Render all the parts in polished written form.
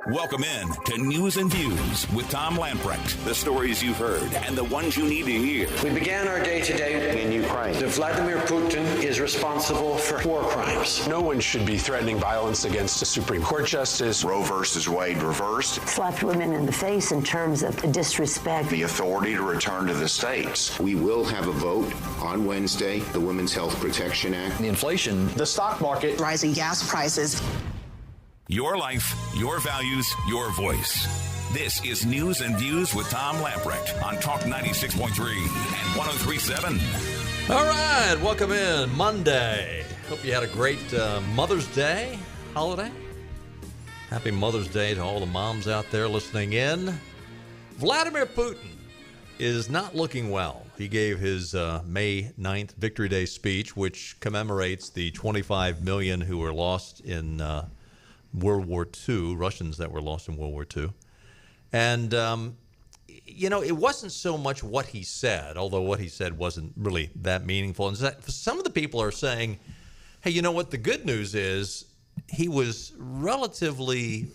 Welcome in to News and Views with Tom Lamprecht. The stories you've heard and the ones you need to hear. We began our day today in Ukraine. That Vladimir Putin is responsible for war crimes. No one should be threatening violence against a Supreme Court justice. Roe versus Wade reversed. Slapped women in the face in terms of disrespect. The authority to return to the states. We will have a vote on Wednesday, the Women's Health Protection Act. The inflation, the stock market, rising gas prices. Your life, your values, your voice. This is News and Views with Tom Lamprecht on Talk 96.3 and 103.7. All right, welcome in Monday. Hope you had a great Mother's Day holiday. Happy Mother's Day to all the moms out there listening in. Vladimir Putin is not looking well. He gave his May 9th Victory Day speech, which commemorates the 25 million who were lost in World War II, Russians that were lost in World War II. And, it wasn't so much what he said, although what he said wasn't really that meaningful. And some of the people are saying, hey, you know what? The good news is he was relatively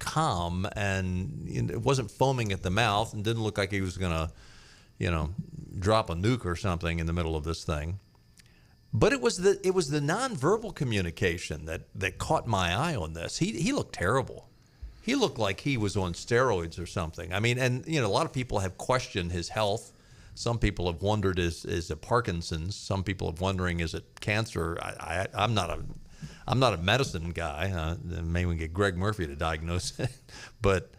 calm and it wasn't foaming at the mouth and didn't look like he was going to, drop a nuke or something in the middle of this thing. But it was the nonverbal communication that caught my eye on this. He looked terrible. He looked like he was on steroids or something. I mean, and a lot of people have questioned his health. Some people have wondered is it Parkinson's? Some people have wondering is it cancer? I'm not a medicine guy. Maybe we can get Greg Murphy to diagnose it. But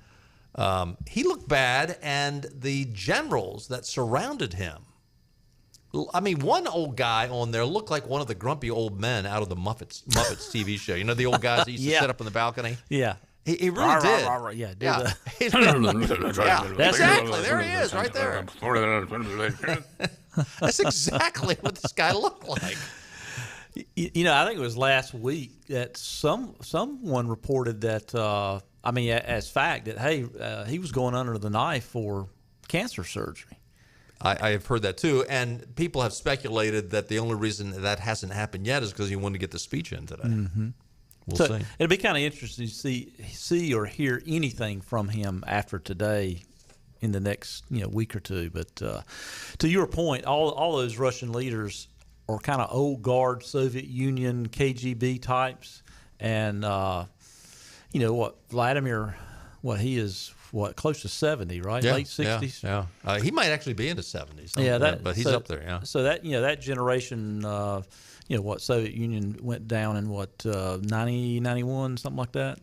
he looked bad, and the generals that surrounded him. I mean, one old guy on there looked like one of the grumpy old men out of the Muppets TV show. You know, the old guys that used to sit up on the balcany? Yeah. He really did. Yeah. Exactly. There he is, right there. That's exactly what this guy looked like. I think it was last week that someone reported that, as fact, that, hey, he was going under the knife for cancer surgery. I have heard that too, and people have speculated that the only reason that hasn't happened yet is because he wanted to get the speech in today. Mm-hmm. We'll see. It'll be kind of interesting to see or hear anything from him after today in the next week or two. But to your point, all those Russian leaders are kind of old guard Soviet Union KGB types, and Vladimir, he is. Close to 70, right? Yeah, late 60s. Yeah. He might actually be in his 70s. Yeah, but he's up there. Yeah. So that generation, Soviet Union went down in 90, 91, something like that.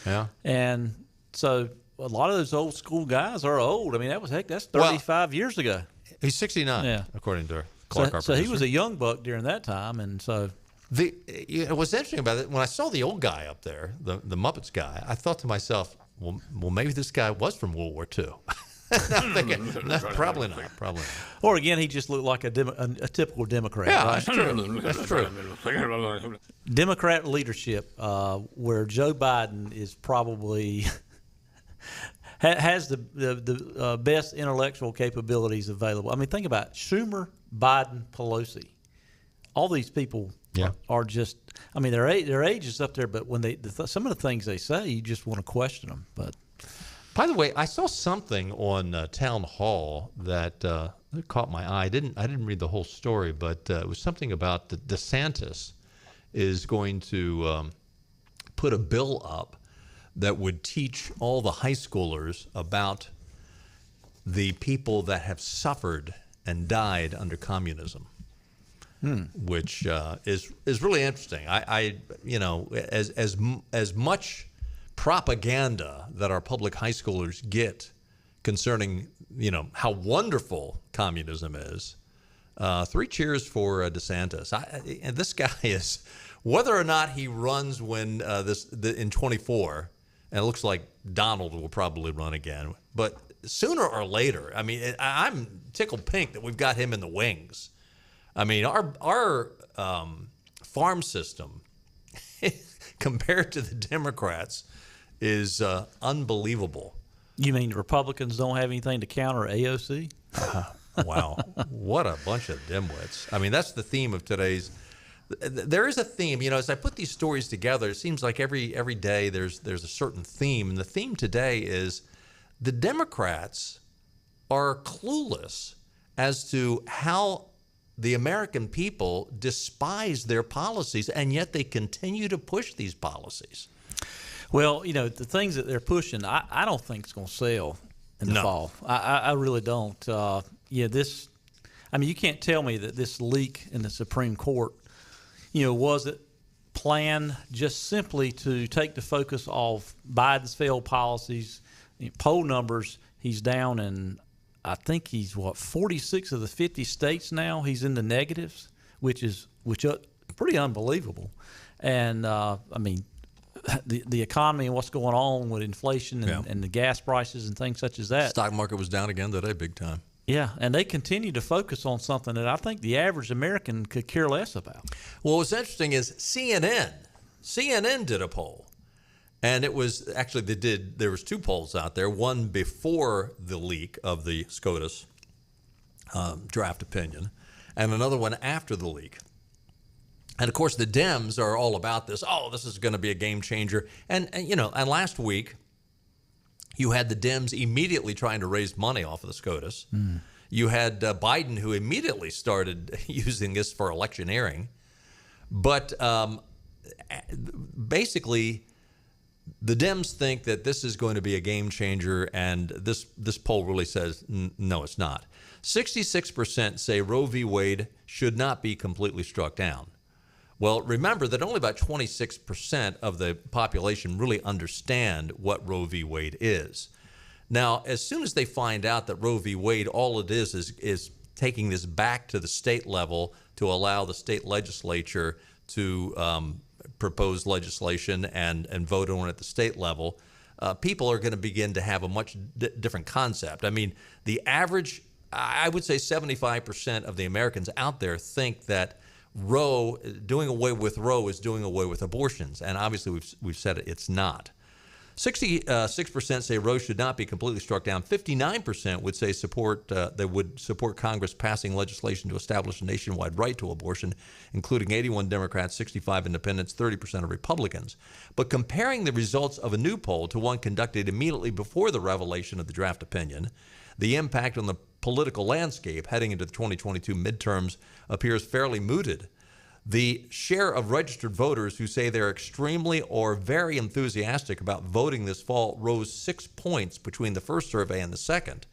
Yeah. And so a lot of those old school guys are old. I mean, that's 35 years ago. He's 69. Yeah. According to Clark. So he was a young buck during that time, and so. What's interesting about it, when I saw the old guy up there, the Muppets guy, I thought to myself, well, maybe this guy was from World War II. I'm thinking, no, probably not. Or again, he just looked like a typical Democrat. Yeah, right? That's true. Democrat leadership, where Joe Biden is probably has the best intellectual capabilities available. I mean, think about it. Schumer, Biden, Pelosi. All these people are just. I mean, their age is up there, but when some of the things they say, you just want to question them. But by the way, I saw something on Town Hall that caught my eye. I didn't read the whole story, but it was something about DeSantis is going to put a bill up that would teach all the high schoolers about the people that have suffered and died under communism. Which is really interesting. I as much propaganda that our public high schoolers get concerning how wonderful communism is. 3 cheers for DeSantis. And this guy is, whether or not he runs when in 24, and it looks like Donald will probably run again, but sooner or later, I mean, I'm tickled pink that we've got him in the wings. I mean, our farm system compared to the Democrats is unbelievable. You mean the Republicans don't have anything to counter AOC? Wow. What a bunch of dimwits. I mean, that's the theme of today's there is a theme. As I put these stories together, it seems like every day there's a certain theme, and the theme today is the Democrats are clueless as to how the American people despise their policies, and yet they continue to push these policies. Well, the things that they're pushing, I don't think it's going to sell in the fall. I really don't. You can't tell me that this leak in the Supreme Court, was it planned just simply to take the focus off Biden's failed policies, poll numbers. He's down in, I think he's 46 of the 50 states now. He's in the negatives, which is pretty unbelievable. And the economy and what's going on with inflation and the gas prices and things such as that. Stock market was down again today, big time. Yeah, and they continue to focus on something that I think the average American could care less about. Well, what's interesting is CNN did a poll, and it was actually there was two polls out there, one before the leak of the SCOTUS draft opinion, and another one after the leak. And of course, the Dems are all about this. Oh, this is going to be a game changer. And last week, you had the Dems immediately trying to raise money off of the SCOTUS. You had Biden, who immediately started using this for electioneering. But basically, the Dems think that this is going to be a game changer, and this poll really says no, it's not. 66% say Roe v. Wade should not be completely struck down. Well, remember that only about 26% of the population really understand what Roe v. Wade is. Now, as soon as they find out that Roe v. Wade, all it is taking this back to the state level to allow the state legislature to propose legislation and vote on it at the state level, people are going to begin to have a much different concept. I mean, the average, I would say 75% of the Americans out there think that doing away with Roe is doing away with abortions, and obviously we've said it's not. 66% say Roe should not be completely struck down. 59% would say they would support Congress passing legislation to establish a nationwide right to abortion, including 81 Democrats, 65 independents, 30% of Republicans. But comparing the results of a new poll to one conducted immediately before the revelation of the draft opinion, the impact on the political landscape heading into the 2022 midterms appears fairly mooted. The share of registered voters who say they're extremely or very enthusiastic about voting this fall rose 6 points between the first survey and the second.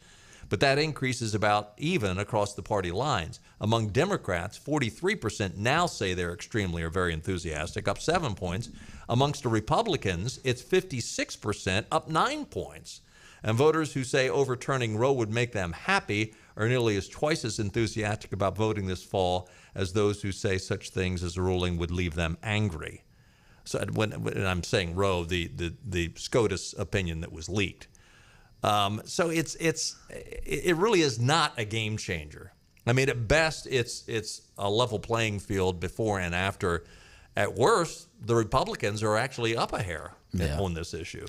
But that increase is about even across the party lines. Among Democrats, 43% now say they're extremely or very enthusiastic, up 7 points. Amongst the Republicans, it's 56%, up 9 points. And voters who say overturning Roe would make them happy are nearly twice as enthusiastic about voting this fall as those who say such things as a ruling would leave them angry. So when I'm saying Roe, the SCOTUS opinion that was leaked. So it really is not a game changer. I mean, at best, it's a level playing field before and after. At worst, the Republicans are actually up a hair on this issue.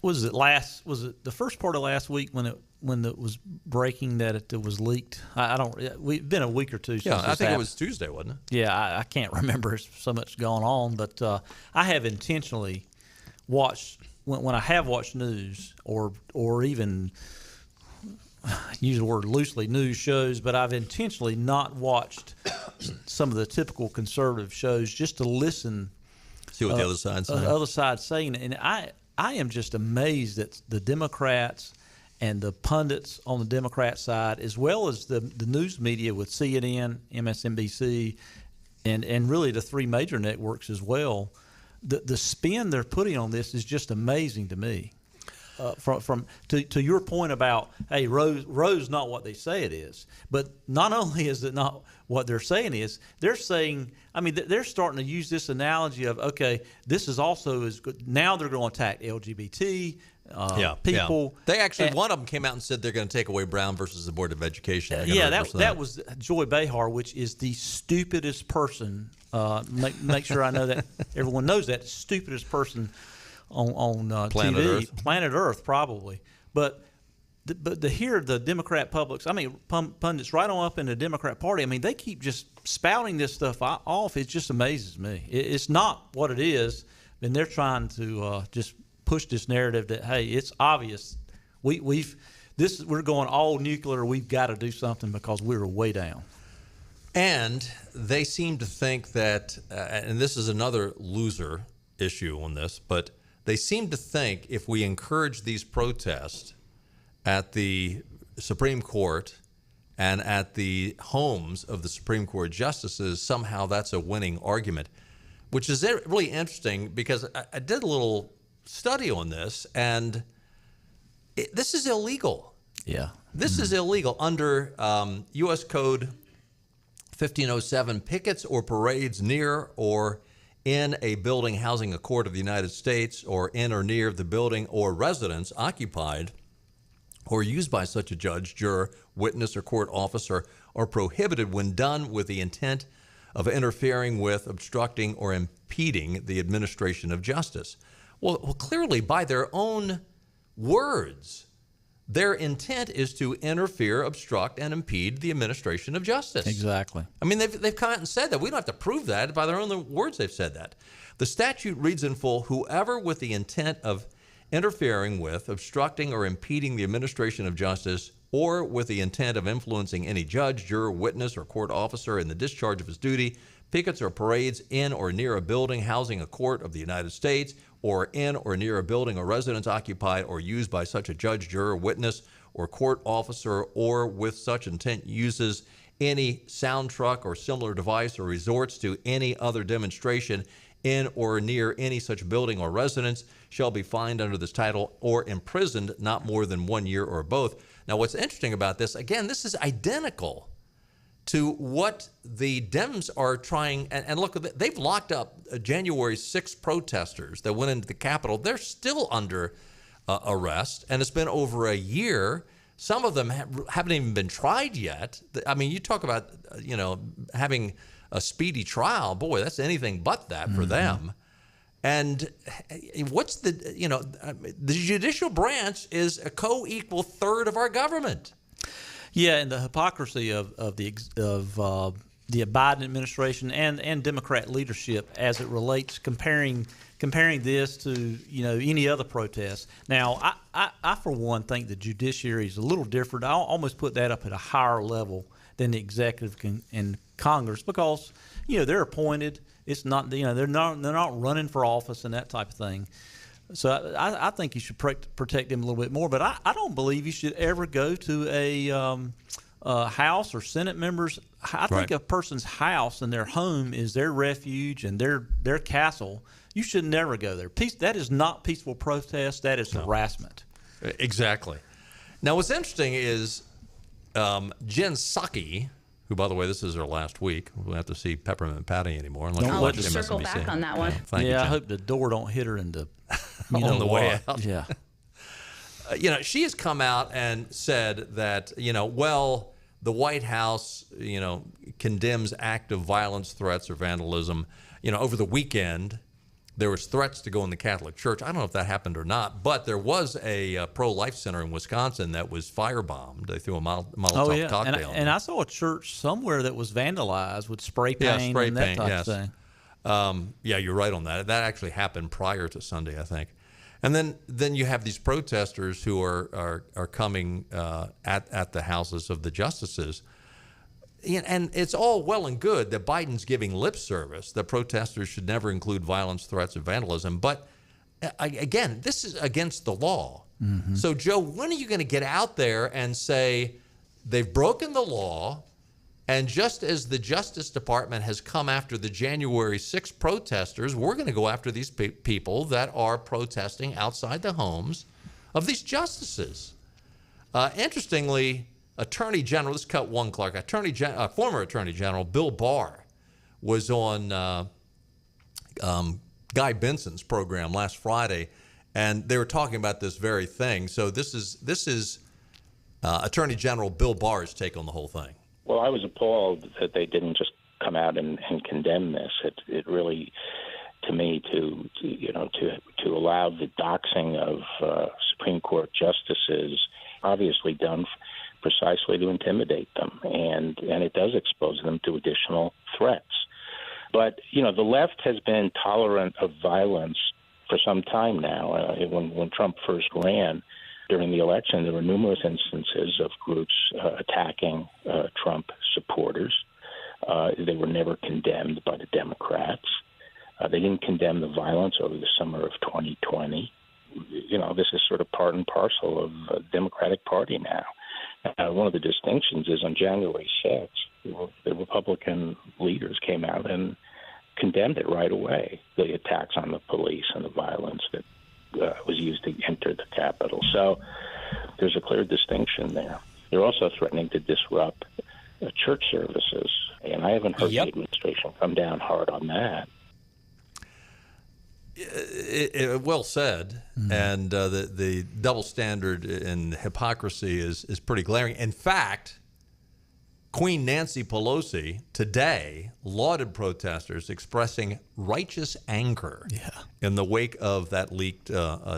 Was it the first part of last week when it was breaking that it was leaked? We've been a week or two since this I think happened. it was Tuesday, wasn't it? Yeah, I can't remember. So much going on, but I have intentionally watched when I have watched news or even use the word loosely, news shows, but I've intentionally not watched some of the typical conservative shows just to listen. See what the other side's saying. The other side's saying, and I am just amazed that the Democrats and the pundits on the Democrat side, as well as the news media with CNN, MSNBC, and really the three major networks as well, the spin they're putting on this is just amazing to me. To your point about, hey, Roe's not what they say it is, but not only is it not what they're saying is, they're saying, I mean, they're starting to use this analogy of, okay, this is also as good. Now they're going to attack LGBT people. Yeah. They actually, one of them came out and said they're going to take away Brown versus the Board of Education. That was Joy Behar, which is the stupidest person. Make sure I know that everyone knows that, stupidest person on Planet TV, Earth. Planet Earth, probably. But but to hear the Democrat pundits right on up in the Democrat Party, I mean, they keep just spouting this stuff off. It just amazes me. It's not what it is, and they're trying to just push this narrative that, hey, it's obvious we're going all nuclear. We've got to do something because we're way down. And they seem to think that, and this is another loser issue on this, but they seem to think if we encourage these protests at the Supreme Court and at the homes of the Supreme Court justices, somehow that's a winning argument, which is really interesting because I did a little study on this, and this is illegal. Yeah. This is illegal under U.S. Code 1507. Pickets or parades near or in a building housing a court of the United States or in or near the building or residence occupied or used by such a judge, juror, witness, or court officer are prohibited when done with the intent of interfering with, obstructing, or impeding the administration of justice. Well, clearly, by their own words, their intent is to interfere, obstruct, and impede the administration of justice. Exactly. I mean, they've come out and said that. We don't have to prove that. By their own words, they've said that. The statute reads in full, whoever with the intent of interfering with, obstructing, or impeding the administration of justice, or with the intent of influencing any judge, juror, witness, or court officer in the discharge of his duty, pickets or parades in or near a building housing a court of the United States, or in or near a building or residence occupied or used by such a judge, juror, witness, or court officer, or with such intent uses any sound truck or similar device or resorts to any other demonstration in or near any such building or residence shall be fined under this title or imprisoned not more than 1 year or both. Now, what's interesting about this, again, this is identical to what the Dems are trying, and look, they've locked up January 6th protesters that went into the Capitol. They're still under arrest, and it's been over a year. Some of them haven't even been tried yet. I mean, you talk about, having a speedy trial. Boy, that's anything but that for them. And what's the judicial branch is a co-equal third of our government. Yeah, and the hypocrisy of the Biden administration and Democrat leadership as it relates comparing this to any other protest. Now, I for one think the judiciary is a little different. I'll almost put that up at a higher level than the executive and Congress because they're appointed. It's not they're not running for office and that type of thing. So I think you should protect them a little bit more. But I don't believe you should ever go to a House or Senate members. I think a person's house and their home is their refuge and their castle. You should never go there. That is not peaceful protest. That is harassment. Exactly. Now, what's interesting is Jen Psaki, who, by the way, this is her last week. We'll have to see Peppermint Patty anymore. I'll let you circle back on that one. Thank you, I hope the door don't hit her in the on the way out. Yeah. She has come out and said that, the White House, condemns active violence, threats, or vandalism. Over the weekend, there was threats to go in the Catholic Church. I don't know if that happened or not, but there was a pro-life center in Wisconsin that was firebombed. They threw a Molotov cocktail. And I saw a church somewhere that was vandalized with spray paint and that type of thing. You're right on that. That actually happened prior to Sunday, I think. And then you have these protesters who are coming at the houses of the justices. And it's all well and good that Biden's giving lip service that protesters should never include violence, threats, and vandalism. But again, this is against the law. Mm-hmm. So, Joe, when are you going to get out there and say they've broken the law? And just as the Justice Department has come after the January 6th protesters, we're going to go after these people that are protesting outside the homes of these justices. Interestingly, Attorney General, let's cut one clerk, former Attorney General Bill Barr was on Guy Benson's program last Friday, and they were talking about this very thing. So this is Attorney General Bill Barr's take on the whole thing. Well, I was appalled that they didn't just come out and condemn this. It really, to me, to allow the doxing of Supreme Court justices obviously done precisely to intimidate them, and it does expose them to additional threats. But, the left has been tolerant of violence for some time now. When Trump first ran during the election, there were numerous instances of groups attacking Trump supporters. They were never condemned by the Democrats. They didn't condemn the violence over the summer of 2020. This is sort of part and parcel of the Democratic Party now. One of the distinctions is on January 6th, the Republican leaders came out and condemned it right away, the attacks on the police and the violence that was used to enter the Capitol. So there's a clear distinction there. They're also threatening to disrupt church services, and I haven't heard the administration come down hard on that. Well said, and the double standard and hypocrisy is pretty glaring. In fact, Queen Nancy Pelosi today lauded protesters expressing righteous anger in the wake of that leaked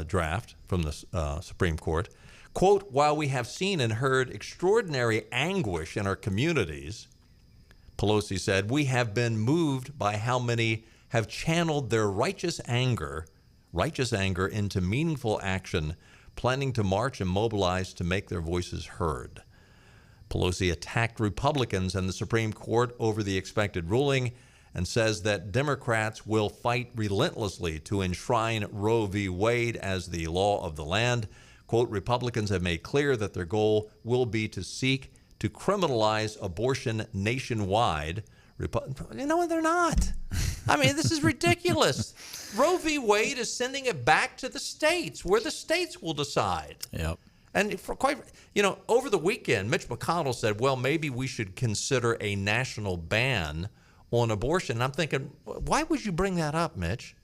draft from the Supreme Court. Quote, "While we have seen and heard extraordinary anguish in our communities," Pelosi said, "we have been moved by how many have channeled their righteous anger into meaningful action, planning to march and mobilize to make their voices heard." Pelosi attacked Republicans and the Supreme Court over the expected ruling and says that Democrats will fight relentlessly to enshrine Roe v. Wade as the law of the land. Quote, "Republicans have made clear that their goal will be to seek to criminalize abortion nationwide." No, they're not. I mean, this is ridiculous. Roe v. Wade is sending it back to the states, where the states will decide. Yep. And over the weekend, Mitch McConnell said, well, maybe we should consider a national ban on abortion. And I'm thinking, why would you bring that up, Mitch?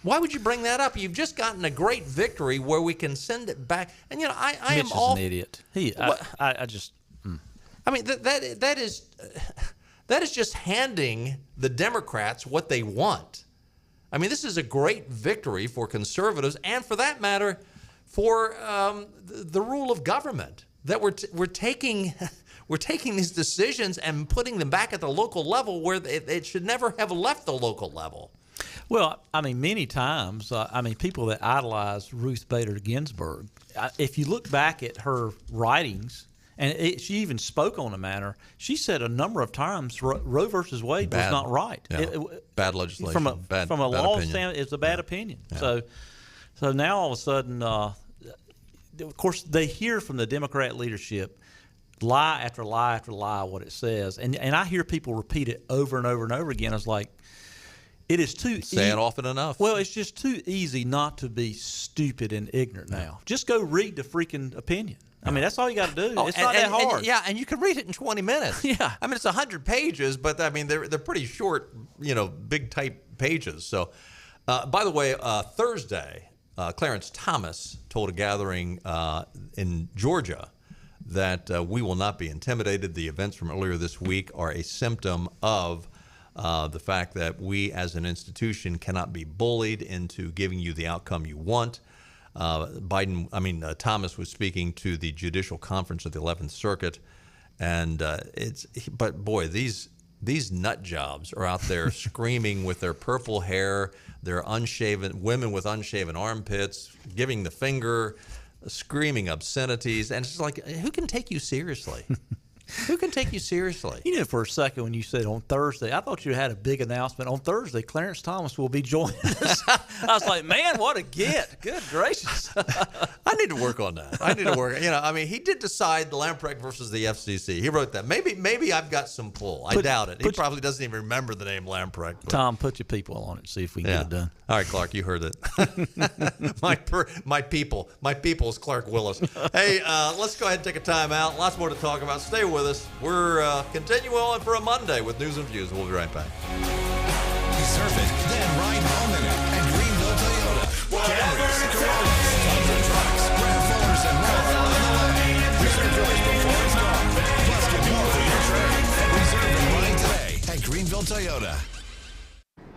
Why would you bring that up? You've just gotten a great victory where we can send it back. And, I Mitch am all... Mitch is an idiot. I mean, that is just handing the Democrats what they want. I mean, this is a great victory for conservatives and, for that matter, for the rule of government, that we're taking these decisions and putting them back at the local level where it should never have left the local level. Well, I mean, many times, people that idolize Ruth Bader Ginsburg, if you look back at her writings, and she even spoke on the matter, she said a number of times Roe versus Wade was not right. Yeah. Bad legislation. From a law standpoint, it's a bad opinion. Yeah. So now all of a sudden, of course, they hear from the Democrat leadership lie after lie after lie what it says. And I hear people repeat it over and over and over again. It's like, it is too say it often enough. Well, it's just too easy not to be stupid and ignorant now. Just go read the freaking opinion. I mean, that's all you got to do. It's not that hard. And you can read it in 20 minutes. Yeah. I mean, it's 100 pages, but I mean, they're pretty short, big type pages. So, by the way, Thursday, Clarence Thomas told a gathering in Georgia that we will not be intimidated. The events from earlier this week are a symptom of the fact that we as an institution cannot be bullied into giving you the outcome you want. Thomas was speaking to the Judicial Conference of the 11th Circuit, and but boy, these nut jobs are out there screaming with their purple hair, their unshaven women with unshaven armpits, giving the finger, screaming obscenities, and it's just like, who can take you seriously? Who can take you seriously? For a second when you said on Thursday, I thought you had a big announcement. On Thursday, Clarence Thomas will be joining us. I was like, man, what a get. Good gracious. I need to work on that. He did decide the Lamprecht versus the FCC. He wrote that. Maybe I've got some pull. I doubt it. He probably doesn't even remember the name Lamprecht. But. Tom, put your people on it. See if we can get it done. All right, Clark, you heard it. My people's Clark Willis. Hey, let's go ahead and take a time out. Lots more to talk about. Stay with us. We're continuing on for a Monday with News and Views. We'll be right back. Surf it, then ride home in it at Greenville Toyota. Cameras, Corollas, tons of trucks, Grand 4s, and more on the way. Reserve yours before it's gone. Plus, get more for your trade. Reserve and ride today at Greenville Toyota.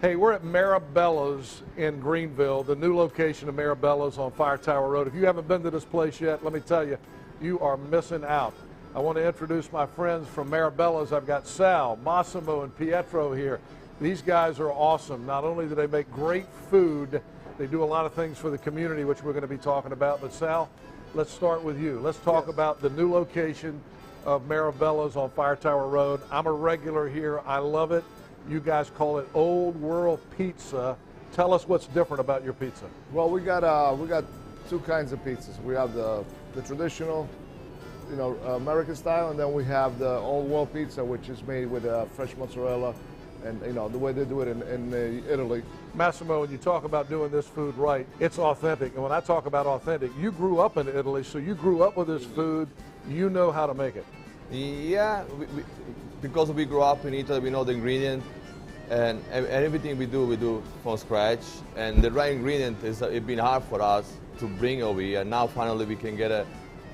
Hey, we're at Maribella's in Greenville, the new location of Maribella's on Fire Tower Road. If you haven't been to this place yet, let me tell you, you are missing out. I want to introduce my friends from Marabella's. I've got Sal, Massimo, and Pietro here. These guys are awesome. Not only do they make great food, they do a lot of things for the community, which we're going to be talking about. But Sal, let's start with you. Let's talk about the new location of Marabella's on Fire Tower Road. I'm a regular here. I love it. You guys call it Old World Pizza. Tell us what's different about your pizza. Well, we got two kinds of pizzas. We have the traditional, American style, and then we have the Old World Pizza, which is made with fresh mozzarella, and the way they do it in Italy. Massimo, when you talk about doing this food right, it's authentic. And when I talk about authentic, you grew up in Italy, so you grew up with this food. You know how to make it. Yeah, because we grew up in Italy, we know the ingredient, and everything we do from scratch. And the right ingredient it's been hard for us to bring over here. And now finally we can get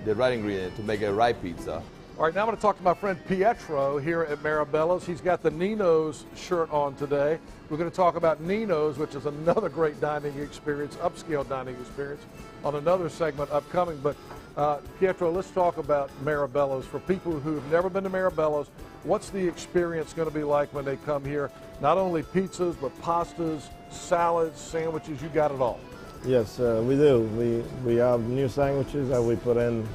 the right ingredient to make a right pizza. All right, now I'm going to talk to my friend Pietro here at Marabella's. He's got the Nino's shirt on today. We're going to talk about Nino's, which is another great dining experience, upscale dining experience, on another segment upcoming. But Pietro, let's talk about Marabella's. For people who've never been to Marabella's, what's the experience going to be like when they come here? Not only pizzas, but pastas, salads, sandwiches, you got it all. Yes, we do. We have new sandwiches that we put in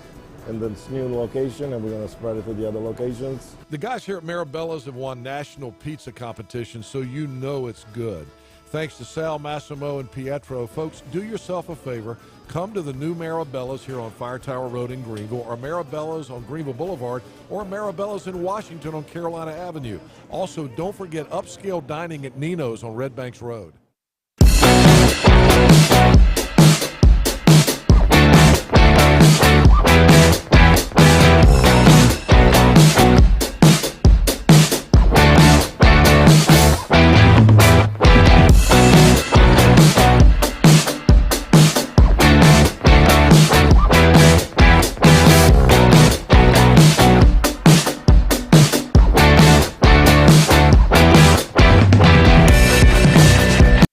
this new location, and we're going to spread it to the other locations. The guys here at Marabella's have won national pizza competitions, so you know it's good. Thanks to Sal, Massimo, and Pietro. Folks, do yourself a favor. Come to the new Marabella's here on Fire Tower Road in Greenville, or Marabella's on Greenville Boulevard, or Marabella's in Washington on Carolina Avenue. Also, don't forget upscale dining at Nino's on Red Banks Road.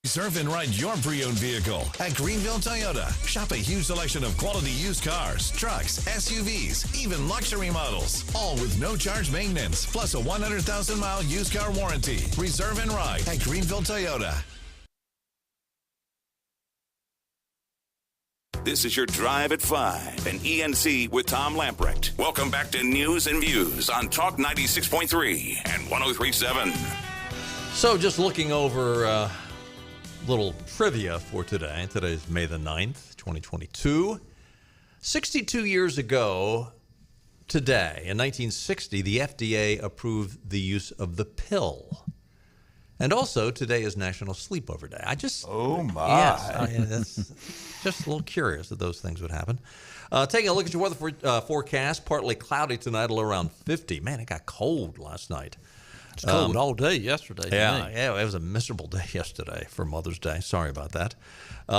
Reserve and ride your pre-owned vehicle at Greenville Toyota. Shop a huge selection of quality used cars, trucks, SUVs, even luxury models, all with no charge maintenance, plus a 100,000-mile used car warranty. Reserve and ride at Greenville Toyota. This is your Drive at 5 and ENC with Tom Lamprecht. Welcome back to News and Views on Talk 96.3 and 103.7. So just looking over little trivia for today. Today's May the 9th, 2022. 62 years ago today, in 1960, the FDA approved the use of the pill. And also, today is National Sleepover Day. Oh, my. Yes, that's just a little curious that those things would happen. Taking a look at your weather forecast, partly cloudy tonight, around 50. Man, it got cold last night. It's cold all day yesterday. Yeah, it was a miserable day yesterday for Mother's Day. Sorry about that.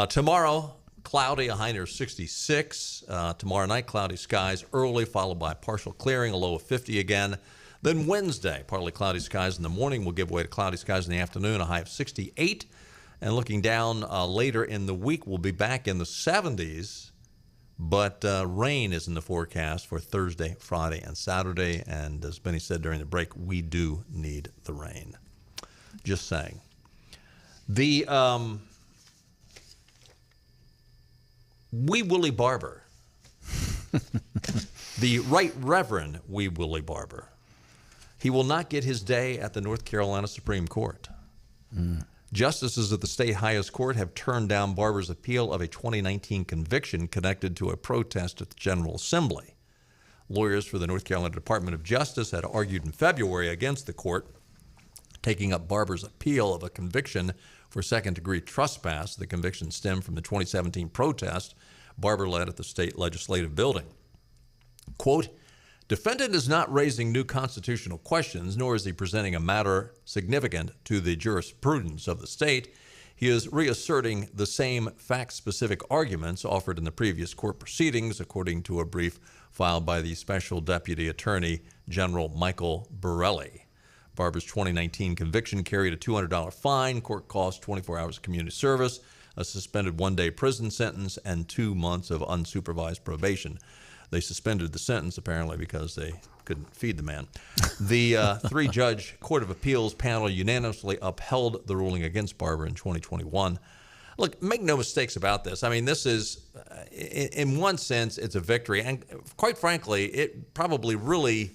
Tomorrow, cloudy, a high near 66. Tomorrow night, cloudy skies early, followed by partial clearing, a low of 50 again. Then Wednesday, partly cloudy skies in the morning will give way to cloudy skies in the afternoon, a high of 68. And looking down later in the week, we'll be back in the 70s. But rain is in the forecast for Thursday, Friday, and Saturday. And as Benny said during the break, we do need the rain. Just saying. The Wee Willie Barber, the Right Reverend Wee Willie Barber, he will not get his day at the North Carolina Supreme Court. Justices of the state highest court have turned down Barber's appeal of a 2019 conviction connected to a protest at the General Assembly. Lawyers for the North Carolina Department of Justice had argued in February against the court taking up Barber's appeal of a conviction for second-degree trespass. The conviction stemmed from the 2017 protest Barber led at the state legislative building. Quote, defendant is not raising new constitutional questions, nor is he presenting a matter significant to the jurisprudence of the state. He is reasserting the same fact-specific arguments offered in the previous court proceedings, according to a brief filed by the Special Deputy Attorney General Michael Borelli. Barber's 2019 conviction carried a $200 fine, court cost 24 hours of community service, a suspended one-day prison sentence, and 2 months of unsupervised probation. They suspended the sentence, apparently, because they couldn't feed the man. The three-judge Court of Appeals panel unanimously upheld the ruling against Barber in 2021. Look, make no mistakes about this. I mean, this is, in one sense, it's a victory. And quite frankly, it probably really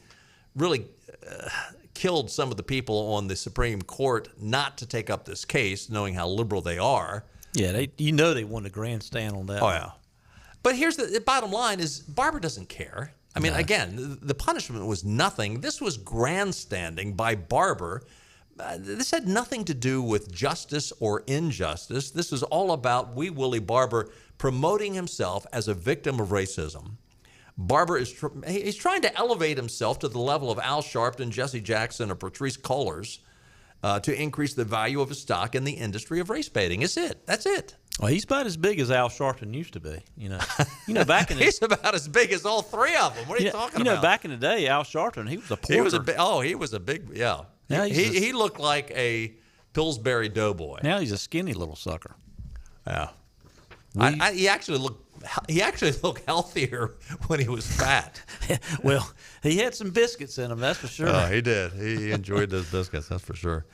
killed some of the people on the Supreme Court not to take up this case, knowing how liberal they are. Yeah, they won a grandstand on that. Oh, yeah. But here's the bottom line is Barber doesn't care. I mean, again, the punishment was nothing. This was grandstanding by Barber. This had nothing to do with justice or injustice. This was all about Wee Willie Barber promoting himself as a victim of racism. Barber he's trying to elevate himself to the level of Al Sharpton, Jesse Jackson, or Patrisse Cullors to increase the value of his stock in the industry of race baiting. That's it. Well, he's about as big as Al Sharpton used to be. You know, back in he's about as big as all three of them. What are you talking about? You know, back in the day, Al Sharpton, he was a porter. He was a big, yeah. Now he looked like a Pillsbury Doughboy. Now he's a skinny little sucker. Yeah. He actually looked healthier when he was fat. Well, he had some biscuits in him, that's for sure. Oh, he did. He enjoyed those biscuits, that's for sure.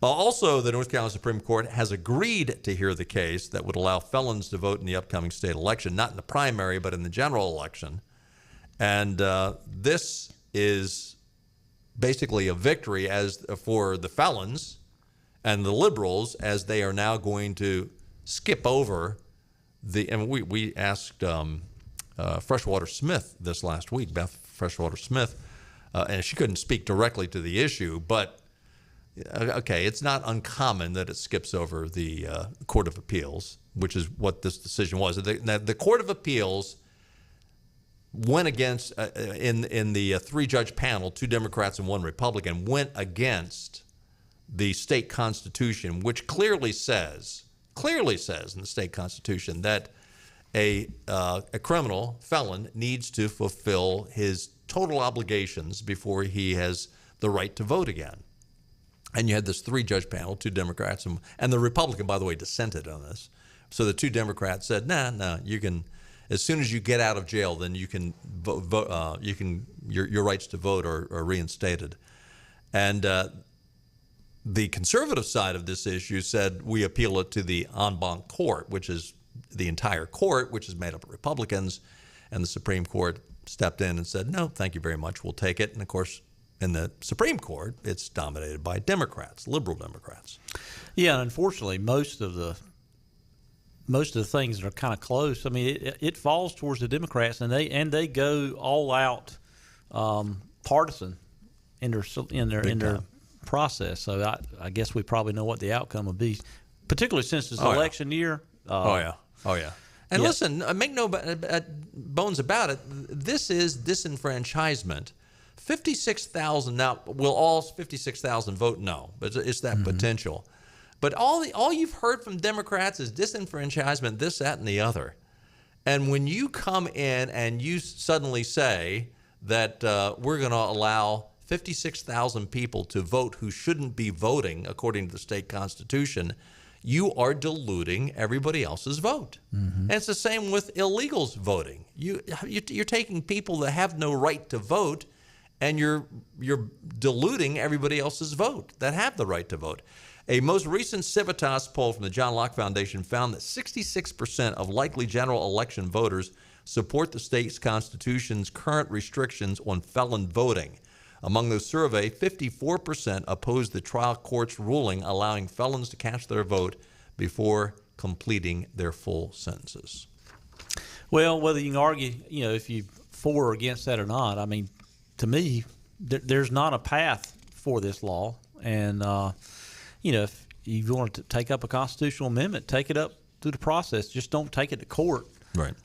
Also, the North Carolina Supreme Court has agreed to hear the case that would allow felons to vote in the upcoming state election, not in the primary, but in the general election. And this is basically a victory for the felons and the liberals, as they are now going to skip over and we asked Freshwater Smith this last week, Beth Freshwater Smith, and she couldn't speak directly to the issue, but okay, it's not uncommon that it skips over the Court of Appeals, which is what this decision was. The Court of Appeals went against, in the three-judge panel, 2 Democrats and 1 Republican, went against the state constitution, which clearly says in the state constitution that a criminal felon needs to fulfill his total obligations before he has the right to vote again. And you had this 3-judge panel, 2 Democrats, and the Republican, by the way, dissented on this. So the 2 Democrats said, no, you can, as soon as you get out of jail, then you can vote. Your rights to vote are reinstated. And the conservative side of this issue said we appeal it to the en banc court, which is the entire court, which is made up of Republicans. And the Supreme Court stepped in and said, no, thank you very much, we'll take it. And of course, in the Supreme Court, it's dominated by Democrats, liberal Democrats. Yeah, and unfortunately, most of the things that are kind of close, I mean, it falls towards the Democrats, and they go all out partisan in their process. So I guess we probably know what the outcome will be, particularly since it's election year. Oh yeah. And listen, make no bones about it. This is disenfranchisement. 56,000 now. Will all 56,000 vote? No, but it's that potential. But all you've heard from Democrats is disenfranchisement, this, that, and the other. And when you come in and you suddenly say that we're going to allow 56,000 people to vote who shouldn't be voting according to the state constitution, you are diluting everybody else's vote. And it's the same with illegals voting. You're taking people that have no right to vote, and you're diluting everybody else's vote that have the right to vote. A most recent Civitas poll from the John Locke Foundation found that 66% of likely general election voters support the state's constitution's current restrictions on felon voting. Among those surveyed, 54% opposed the trial court's ruling allowing felons to cast their vote before completing their full sentences. Well, whether you can argue, if you for or against that or not, I mean, to me, there's not a path for this law. And, if you want to take up a constitutional amendment, take it up through the process. Just don't take it to court. Right.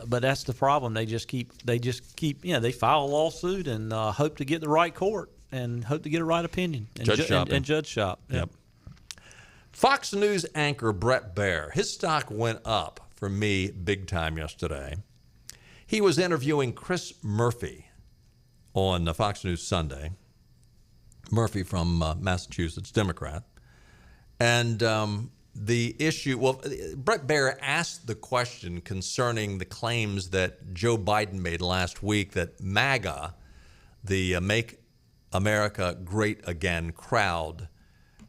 But that's the problem. They they file a lawsuit and hope to get the right court and hope to get a right opinion. And judge shop. Yep. Fox News anchor Bret Baier, his stock went up for me big time yesterday. He was interviewing Chris Murphy on Fox News Sunday. Murphy from Massachusetts, Democrat. And the issue, well, Bret Baier asked the question concerning the claims that Joe Biden made last week that MAGA, the Make America Great Again crowd,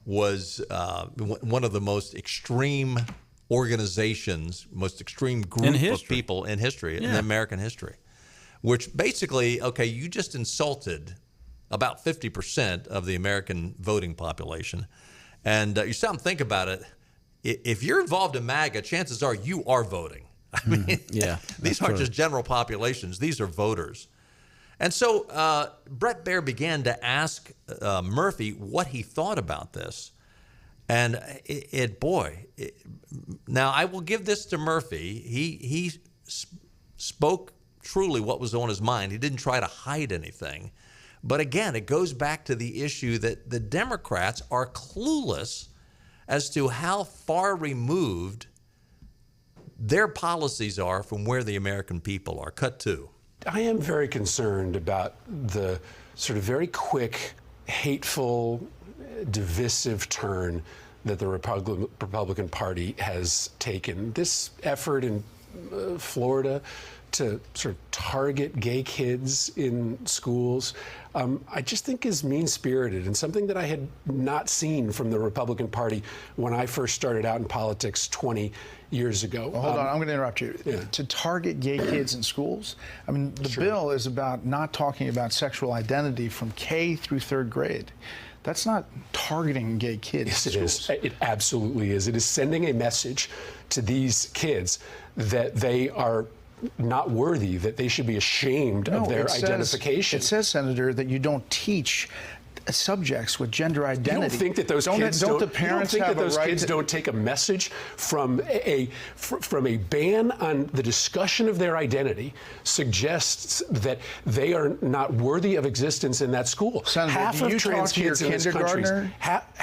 was one of the most extreme organizations, most extreme group of people in history, in American history, which basically, okay, you just insulted about 50% of the American voting population. And you stop and think about it. If you're involved in MAGA, chances are you are voting. I mean, these aren't just general populations. These are voters. And so Bret Baier began to ask Murphy what he thought about this. And now I will give this to Murphy. He spoke truly what was on his mind. He didn't try to hide anything. But again, it goes back to the issue that the Democrats are clueless as to how far removed their policies are from where the American people are. Cut to. I am very concerned about the sort of very quick, hateful, divisive turn that the Republican Party has taken. This effort in Florida to sort of target gay kids in schools, I just think is mean-spirited and something that I had not seen from the Republican Party when I first started out in politics 20 years ago. Well, hold on, I'm going to interrupt you. Yeah. To target gay kids in schools, I mean, the bill is about not talking about sexual identity from K through third grade. That's not targeting gay kids. Yes, it is. It absolutely is. It is sending a message to these kids that they are not worthy, that they should be ashamed of their identification. It says, Senator, that you don't teach subjects with gender identity. You don't think that those kids kids don't take a message from a ban on the discussion of their identity suggests that they are not worthy of existence in that school. Senator, half do of you trans talk to your kids in this country kindergartner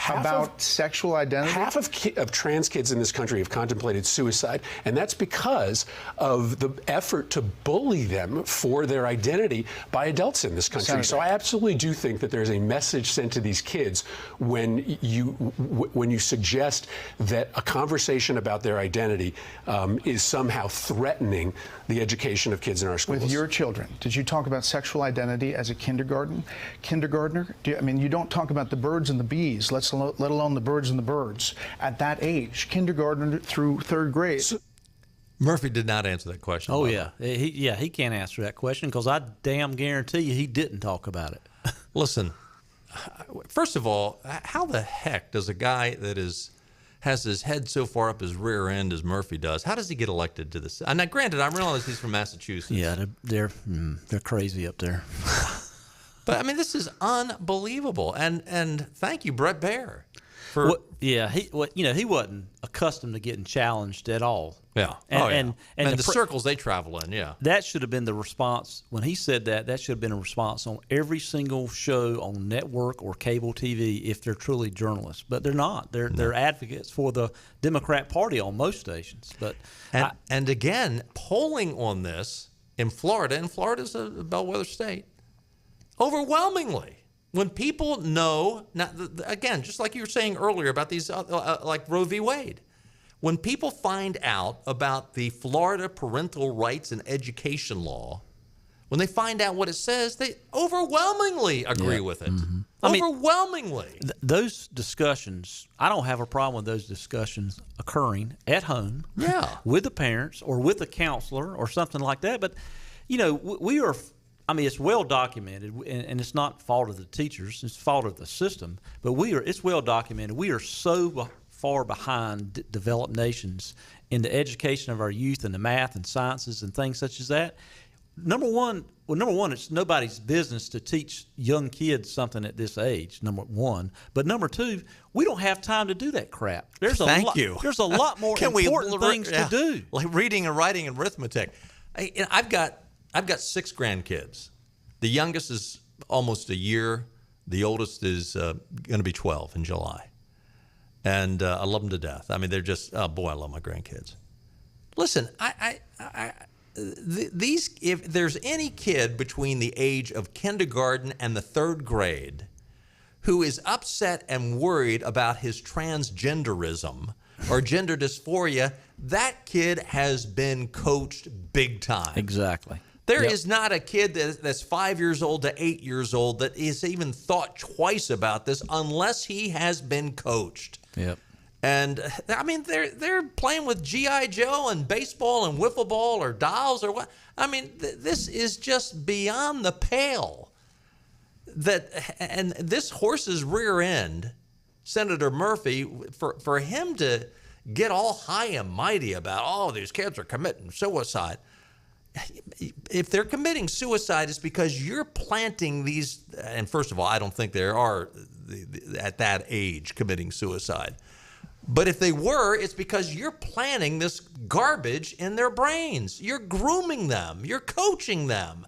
about sexual identity? Half of trans kids in this country have contemplated suicide, and that's because of the effort to bully them for their identity by adults in this country. Senator. So I absolutely do think that there's a message sent to these kids when you suggest that a conversation about their identity is somehow threatening the education of kids in our schools. With your children, did you talk about sexual identity as a kindergartner? You don't talk about the birds and the bees, let alone the birds and the birds. At that age, kindergarten through third grade. Murphy did not answer that question. Oh, yeah. He can't answer that question because I damn guarantee you he didn't talk about it. Listen, first of all, how the heck does a guy that has his head so far up his rear end as Murphy does, how does he get elected to this? Now, granted, I realize he's from Massachusetts. Yeah, they're crazy up there. But, I mean, this is unbelievable. And thank you, Bret Baier. He wasn't accustomed to getting challenged at all. Yeah. And the circles they travel in, yeah. That should have been the response. When he said that should have been a response on every single show on network or cable TV if they're truly journalists. But they're not. They're advocates for the Democrat Party on most stations. And again, polling on this in Florida, and Florida's a bellwether state, overwhelmingly. When people know, again, just like you were saying earlier about these, like Roe v. Wade, when people find out about the Florida Parental Rights and Education Law, when they find out what it says, they overwhelmingly agree with it. Mm-hmm. Overwhelmingly. Those discussions, I don't have a problem with those discussions occurring at home with the parents or with a counselor or something like that. But, we are... it's well documented, and it's not fault of the teachers; it's fault of the system. But it's well documented. We are so far behind developed nations in the education of our youth in the math and sciences and things such as that. Number one, it's nobody's business to teach young kids something at this age. Number one, but number two, we don't have time to do that crap. There's a lot more important things to do, like reading and writing and arithmetic. I've got 6 grandkids. The youngest is almost a year. The oldest is going to be 12 in July. And I love them to death. I mean, they're just, I love my grandkids. Listen, if there's any kid between the age of kindergarten and the third grade who is upset and worried about his transgenderism, or gender dysphoria, that kid has been coached big time. Exactly. There is not a kid that's 5 years old to 8 years old that is even thought twice about this unless he has been coached. Yep. And I mean, they're playing with G.I. Joe and baseball and wiffle ball or dolls or what. I mean, this is just beyond the pale. And this horse's rear end, Senator Murphy, for him to get all high and mighty about, oh, these kids are committing suicide. If they're committing suicide, it's because you're planting these. And first of all, I don't think there are at that age committing suicide. But if they were, it's because you're planting this garbage in their brains. You're grooming them. You're coaching them.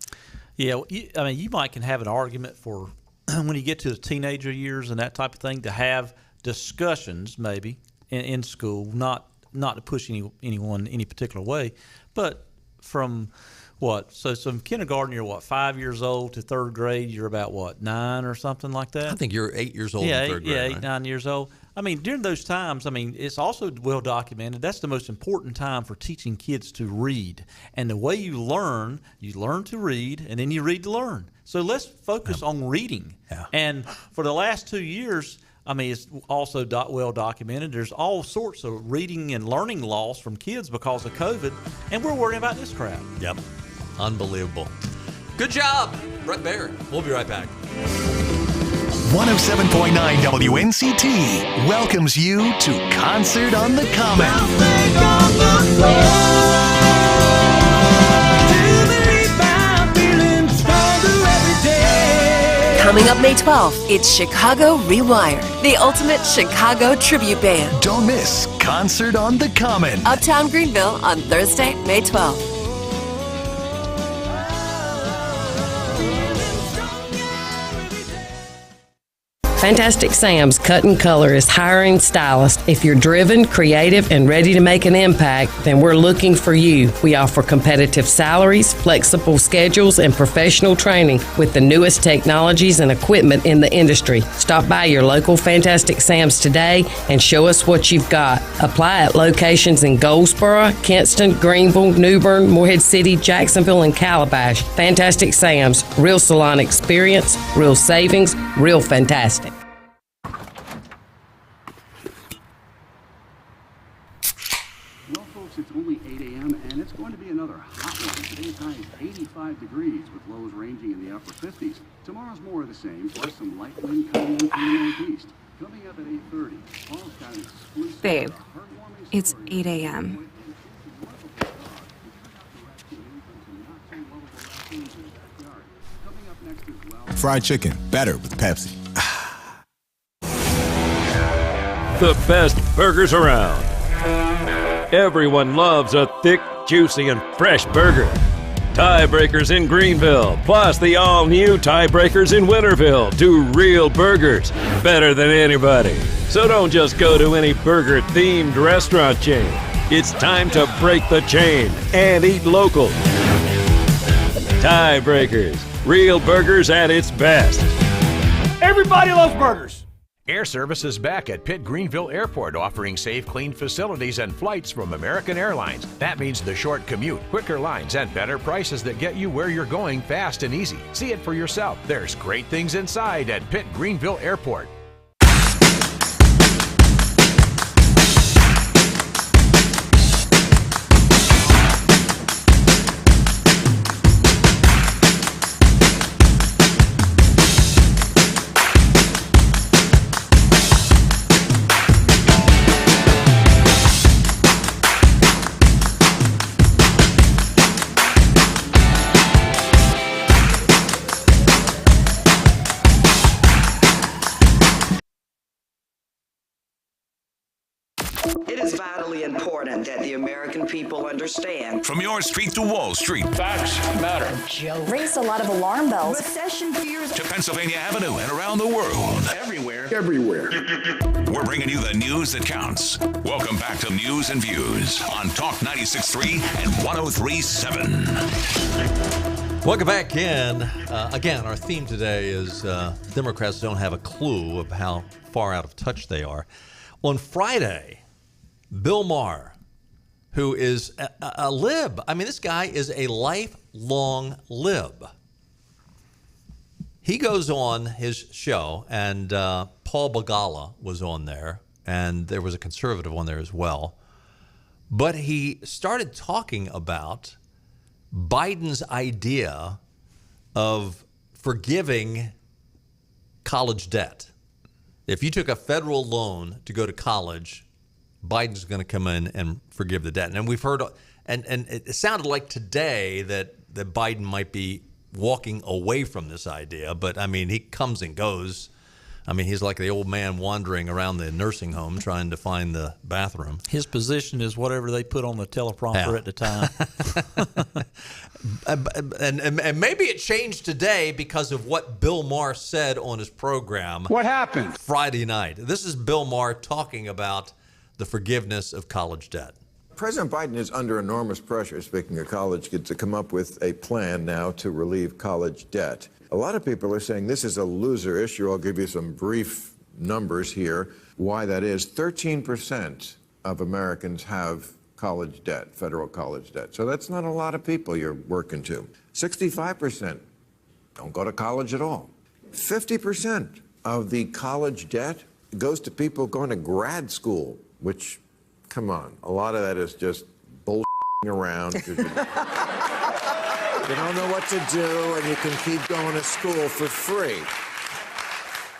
Yeah, I mean, you can have an argument for when you get to the teenager years and that type of thing to have discussions maybe in school, not to push anyone any particular way, but from what? So from kindergarten, you're 5 years old to third grade, you're about 9 or something like that? I think you're 8 years old in third grade. Yeah, 8, 9 years old. I mean, during those times, I mean, it's also well documented. That's the most important time for teaching kids to read. And the way you learn to read, and then you read to learn. So let's focus on reading. Yeah. And for the last 2 years, I mean, it's also well documented. There's all sorts of reading and learning loss from kids because of COVID, and we're worrying about this crap. Yep. Unbelievable. Good job, Brett Baird. We'll be right back. 107.9 WNCT welcomes you to Concert on the Common. Coming up May 12th, it's Chicago Rewired, the ultimate Chicago tribute band. Don't miss Concert on the Common. Uptown Greenville on Thursday, May 12th. Fantastic Sam's Cut and Color is hiring stylists. If you're driven, creative, and ready to make an impact, then we're looking for you. We offer competitive salaries, flexible schedules, and professional training with the newest technologies and equipment in the industry. Stop by your local Fantastic Sam's today and show us what you've got. Apply at locations in Goldsboro, Kinston, Greenville, New Bern, Morehead City, Jacksonville, and Calabash. Fantastic Sam's, real salon experience, real savings, real fantastic. It's only 8 a.m. and it's going to be another hot one. Today's high is 85 degrees with lows ranging in the upper 50s. Tomorrow's more of the same, plus some light wind coming in from the northeast. Coming up at 8:30, Paul's got an exclusive. Babe, it's 8 a.m. Fried chicken, better with Pepsi. The best burgers around. Everyone loves a thick, juicy, and fresh burger. Tiebreakers in Greenville, plus the all-new Tiebreakers in Winterville. Do real burgers better than anybody. So don't just go to any burger-themed restaurant chain. It's time to break the chain and eat local. Tiebreakers, real burgers at its best. Everybody loves burgers. Air Service is back at Pitt Greenville Airport, offering safe, clean facilities and flights from American Airlines. That means the short commute, quicker lines, and better prices that get you where you're going fast and easy. See it for yourself. There's great things inside at Pitt Greenville Airport. It is vitally important that the American people understand. From your street to Wall Street. Facts matter. Raised a lot of alarm bells. Recession fears. To Pennsylvania Avenue and around the world. Everywhere. We're bringing you the news that counts. Welcome back to News and Views on Talk 96.3 and 103.7. Welcome back in. Again, our theme today is Democrats don't have a clue of how far out of touch they are. On Friday, Bill Maher, who is a lib. I mean, this guy is a lifelong lib. He goes on his show, and Paul Begala was on there, and there was a conservative on there as well. But he started talking about Biden's idea of forgiving college debt. If you took a federal loan to go to college, Biden's going to come in and forgive the debt. And we've heard, and it sounded like today that Biden might be walking away from this idea. But, I mean, he comes and goes. I mean, he's like the old man wandering around the nursing home trying to find the bathroom. His position is whatever they put on the teleprompter at the time. and maybe it changed today because of what Bill Maher said on his program. What happened? Friday night. This is Bill Maher talking about the forgiveness of college debt. President Biden is under enormous pressure, speaking of college, to come up with a plan now to relieve college debt. A lot of people are saying this is a loser issue. I'll give you some brief numbers here. Why that is. 13% of Americans have college debt, federal college debt. So that's not a lot of people you're working to. 65% don't go to college at all. 50% of the college debt goes to people going to grad school, which, come on, a lot of that is just bull around. You don't know what to do, and you can keep going to school for free.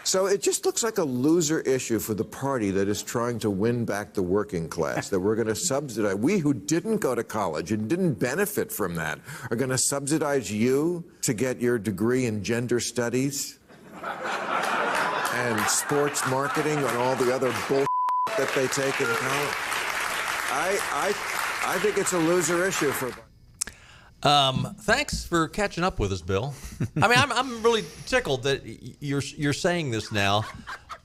So it just looks like a loser issue for the party that is trying to win back the working class, that we're going to subsidize. We who didn't go to college and didn't benefit from that are going to subsidize you to get your degree in gender studies and sports marketing and all the other bull that they take in college. I think it's a loser issue for. Thanks for catching up with us, Bill. I mean, I'm really tickled that you're saying this now.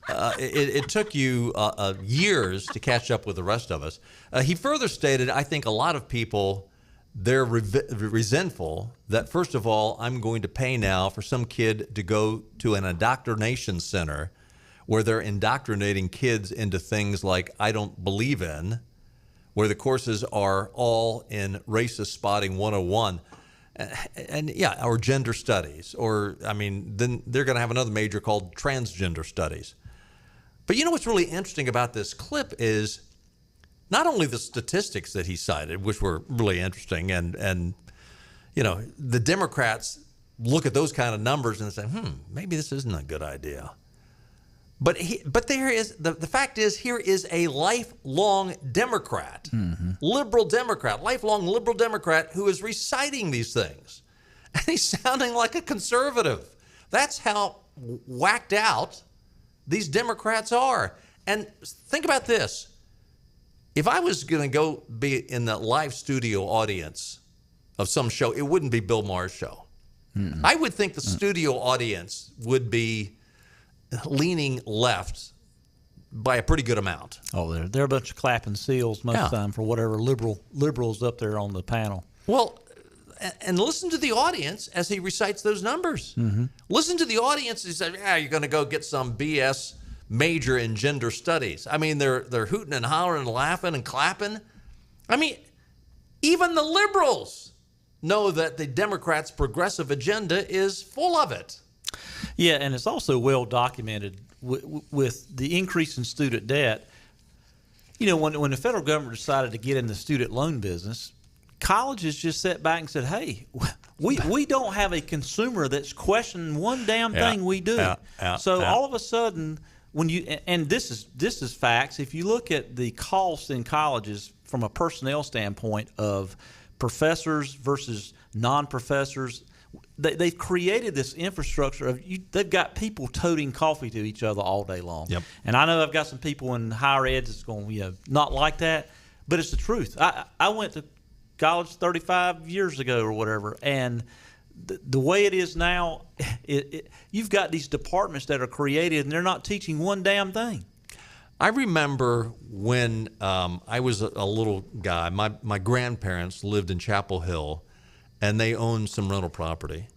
It took you years to catch up with the rest of us. He further stated, I think a lot of people, they're resentful that, first of all, I'm going to pay now for some kid to go to an indoctrination center where they're indoctrinating kids into things like I don't believe in, where the courses are all in racist spotting 101, and yeah, or gender studies, or I mean, then they're going to have another major called transgender studies. But you know what's really interesting about this clip is not only the statistics that he cited, which were really interesting, and you know, the Democrats look at those kind of numbers and say, maybe this isn't a good idea. But there is the fact is, here is a lifelong Democrat, liberal Democrat, lifelong liberal Democrat who is reciting these things, and he's sounding like a conservative. That's how whacked out these Democrats are. And think about this: if I was going to go be in the live studio audience of some show, it wouldn't be Bill Maher's show. I would think the studio audience would be leaning left by a pretty good amount. Oh, they're a bunch of clapping seals most of the time for whatever liberals up there on the panel. Well, and listen to the audience as he recites those numbers. Listen to the audience. He says, "Yeah, you're going to go get some BS major in gender studies." I mean, they're hooting and hollering and laughing and clapping. I mean, even the liberals know that the Democrats' progressive agenda is full of it. Yeah, and it's also well documented with the increase in student debt. You know, when the federal government decided to get in the student loan business, colleges just sat back and said, "Hey, we don't have a consumer that's questioning one damn thing we do." So all of a sudden, when this is facts. If you look at the costs in colleges from a personnel standpoint of professors versus non-professors, they've created this infrastructure of they've got people toting coffee to each other all day long. Yep. And I know I've got some people in higher ed that's going, not like that, but it's the truth. I went to college 35 years ago or whatever, and the way it is now, you've got these departments that are created, and they're not teaching one damn thing. I remember when I was a little guy, my grandparents lived in Chapel Hill, and they owned some rental property.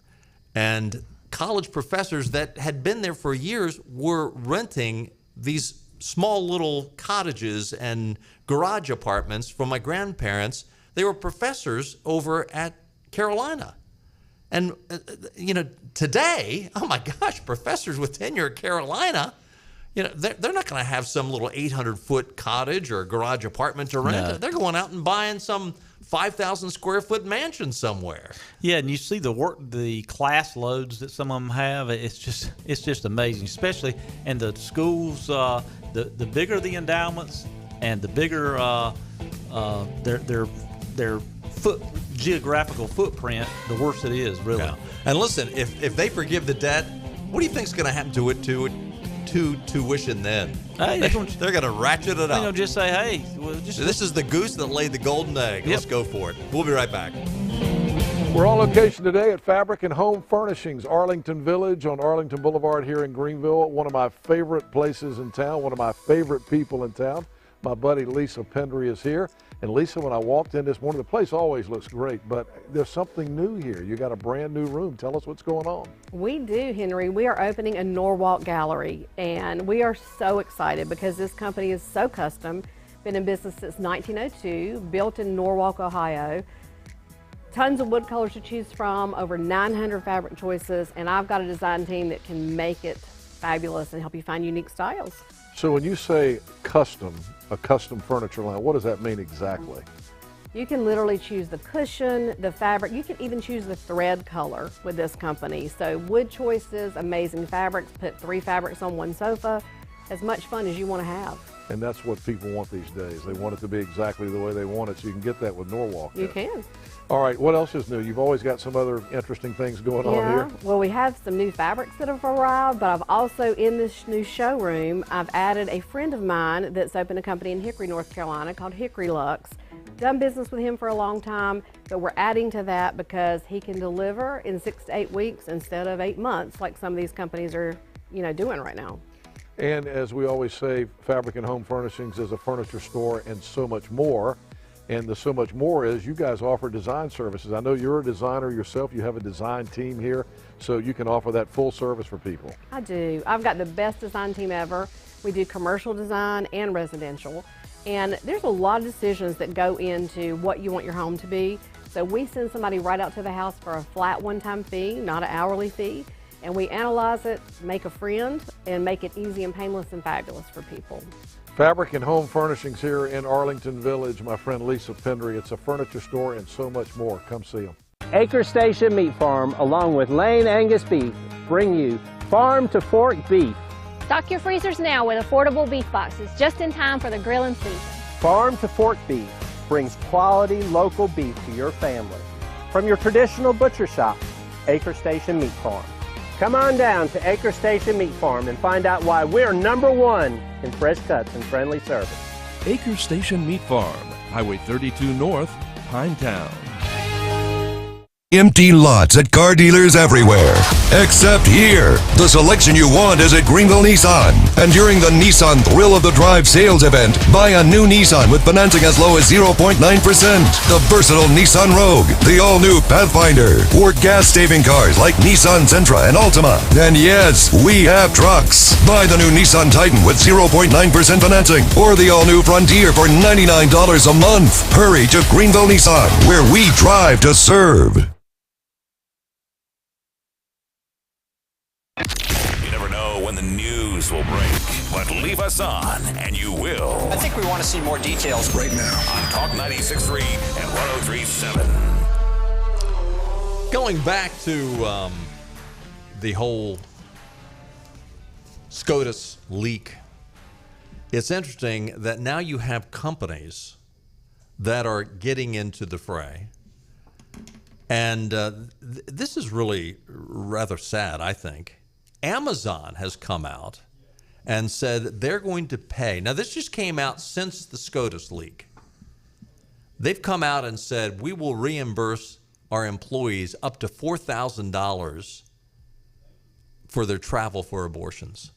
And college professors that had been there for years were renting these small little cottages and garage apartments from my grandparents. They were professors over at Carolina. And, today, oh my gosh, professors with tenure at Carolina, they're not going to have some little 800-foot cottage or garage apartment to rent. No. They're going out and buying some 5,000 square foot mansion somewhere. Yeah, and you see the class loads that some of them have. It's just amazing, especially in the schools. The bigger the endowments and the bigger their geographical footprint, the worse it is, really. Yeah. And listen, if they forgive the debt, what do you think is going to happen to tuition then? Hey, they're going to ratchet it up. They're going to just say, hey, this is the goose that laid the golden egg. Let's go for it. We'll be right back. We're on location today at Fabric and Home Furnishings, Arlington Village on Arlington Boulevard here in Greenville. One of my favorite places in town, one of my favorite people in town. My buddy Lisa Pendry is here. And Lisa, when I walked in this morning, the place always looks great, but there's something new here. You got a brand new room. Tell us what's going on. We do, Henry. We are opening a Norwalk gallery, and we are so excited because this company is so custom. Been in business since 1902, built in Norwalk, Ohio. Tons of wood colors to choose from, over 900 fabric choices, and I've got a design team that can make it fabulous and help you find unique styles. So when you say custom, a custom furniture line, what does that mean exactly? You can literally choose the cushion, the fabric. You can even choose the thread color with this company. So wood choices, amazing fabrics, put 3 fabrics on one sofa, as much fun as you want to have. And that's what people want these days. They want it to be exactly the way they want it, so you can get that with Norwalk. You can. All right, what else is new? You've always got some other interesting things going on here. Well, we have some new fabrics that have arrived, but I've also, in this new showroom, I've added a friend of mine that's opened a company in Hickory, North Carolina called Hickory Luxe. Done business with him for a long time, but we're adding to that because he can deliver in 6 to 8 weeks instead of 8 months like some of these companies are, doing right now. And as we always say, Fabric and Home Furnishings is a furniture store and so much more. And the so much more is you guys offer design services. I know you're a designer yourself. You have a design team here, so you can offer that full service for people. I do. I've got the best design team ever. We do commercial design and residential. And there's a lot of decisions that go into what you want your home to be. So we send somebody right out to the house for a flat one-time fee, not an hourly fee. And we analyze it, make a friend, and make it easy and painless and fabulous for people. Fabric and Home Furnishings here in Arlington Village. My friend Lisa Pendry. It's a furniture store and so much more. Come see them. Acre Station Meat Farm, along with Lane Angus Beef, bring you Farm to Fork Beef. Stock your freezers now with affordable beef boxes, just in time for the grilling season. Farm to Fork Beef brings quality local beef to your family. From your traditional butcher shop, Acre Station Meat Farm. Come on down to Acre Station Meat Farm and find out why we're #1 in fresh cuts and friendly service. Acre Station Meat Farm, Highway 32 North, Pinetown. Empty lots at car dealers everywhere, except here. The selection you want is at Greenville Nissan. And during the Nissan Thrill of the Drive sales event, buy a new Nissan with financing as low as 0.9%. The versatile Nissan Rogue, the all-new Pathfinder, or gas-saving cars like Nissan Sentra and Altima. And yes, we have trucks. Buy the new Nissan Titan with 0.9% financing, or the all-new Frontier for $99 a month. Hurry to Greenville Nissan, where we drive to serve. When the news will break, but leave us on and you will. I think we want to see more details right now on Talk 96.3 and 103.7. Going back to the whole SCOTUS leak, it's interesting that now you have companies that are getting into the fray. And this is really rather sad, I think. Amazon has come out and said they're going to pay. Now, this just came out since the SCOTUS leak. They've come out and said, we will reimburse our employees up to $4,000 for their travel for abortions.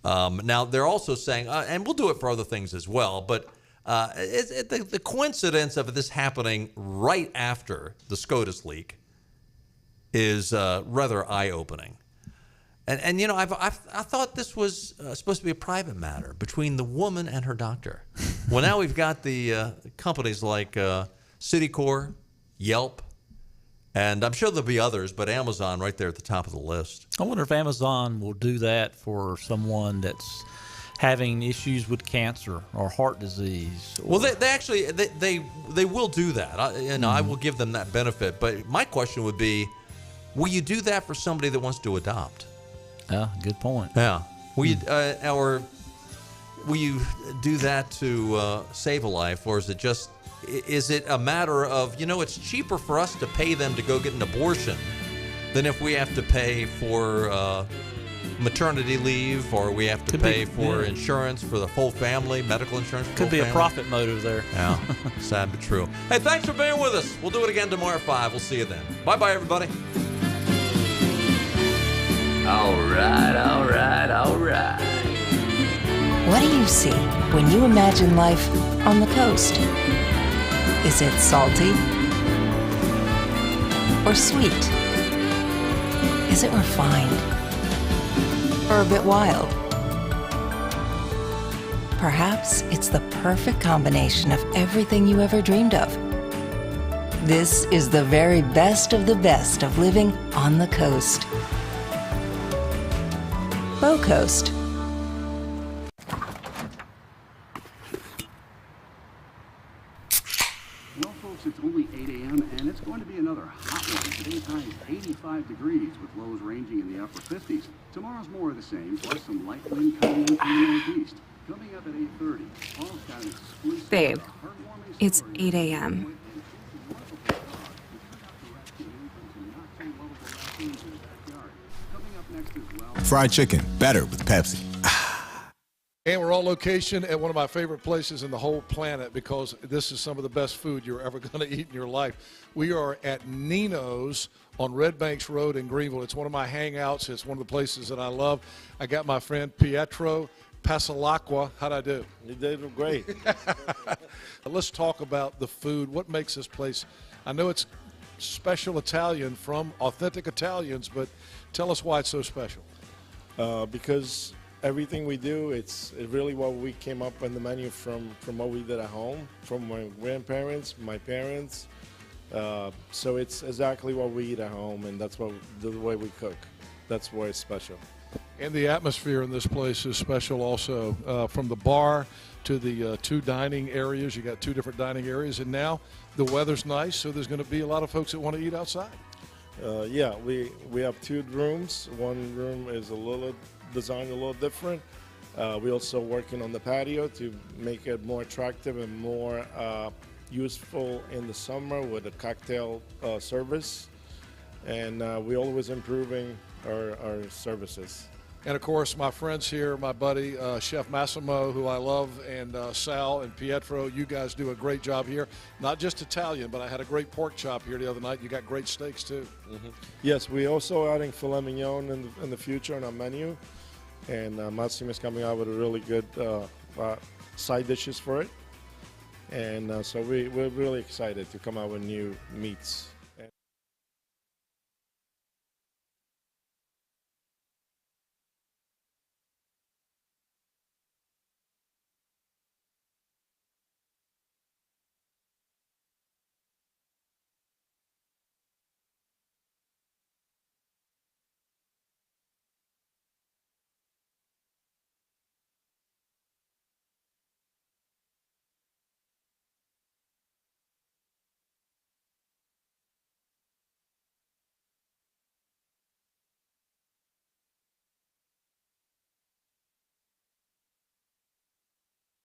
Now, they're also saying, and we'll do it for other things as well, but the coincidence of this happening right after the SCOTUS leak is rather eye-opening. And you know, I thought this was supposed to be a private matter between the woman and her doctor. Well, now we've got the companies like Citicorp, Yelp, and I'm sure there'll be others, but Amazon right there at the top of the list. I wonder if Amazon will do that for someone that's having issues with cancer or heart disease. Well, they actually they will do that. I will give them that benefit. But my question would be, will you do that for somebody that wants to adopt? Yeah, good point. Yeah. Will you, or will you do that to save a life, or is it a matter of, it's cheaper for us to pay them to go get an abortion than if we have to pay for maternity leave, or we have to pay for insurance for the whole family, medical insurance for Could the be whole a family? profit motive there. Yeah, sad but true. Hey, thanks for being with us. We'll do it again tomorrow at 5. We'll see you then. Bye-bye, everybody. All right, all right, all right. What do you see when you imagine life on the coast? Is it salty or sweet? Is it refined or a bit wild? Perhaps it's the perfect combination of everything you ever dreamed of. This is the very best of the best of living on the coast. Bow Coast. Well, folks, it's only 8 a.m. and it's going to be another hot one. Today's high is 85 degrees with lows ranging in the upper 50s. Tomorrow's more of the same, plus some light wind coming in from the northeast. Coming up at 8:30, Paul's got an exclusive Babe, heartwarming it's story. 8 a.m. Fried chicken, better with Pepsi. And we're on location at one of my favorite places in the whole planet because this is some of the best food you're ever going to eat in your life. We are at Nino's on Red Banks Road in Greenville. It's one of my hangouts. It's one of the places that I love. I got my friend Pietro Pasalacqua. How'd I do? You did great. Let's talk about the food. What makes this place? I know it's special Italian from authentic Italians, but tell us why it's so special. Because everything we do, it's really what we came up on the menu from what we did at home, from my grandparents, my parents. So it's exactly what we eat at home, and that's what the way we cook. That's why it's special. And the atmosphere in this place is special also. From the bar to the 2 dining areas. You got 2 different dining areas, and now the weather's nice, so there's going to be a lot of folks that want to eat outside. Yeah, we have 2 rooms. One room is designed a little different. We're also working on the patio to make it more attractive and more useful in the summer with a cocktail service. And we're always improving our services. And, of course, my friends here, my buddy, Chef Massimo, who I love, and Sal and Pietro, you guys do a great job here. Not just Italian, but I had a great pork chop here the other night. You got great steaks, too. Mm-hmm. Yes, we're also adding filet mignon in the future on our menu. And Massimo is coming out with a really good side dishes for it. And so we're really excited to come out with new meats.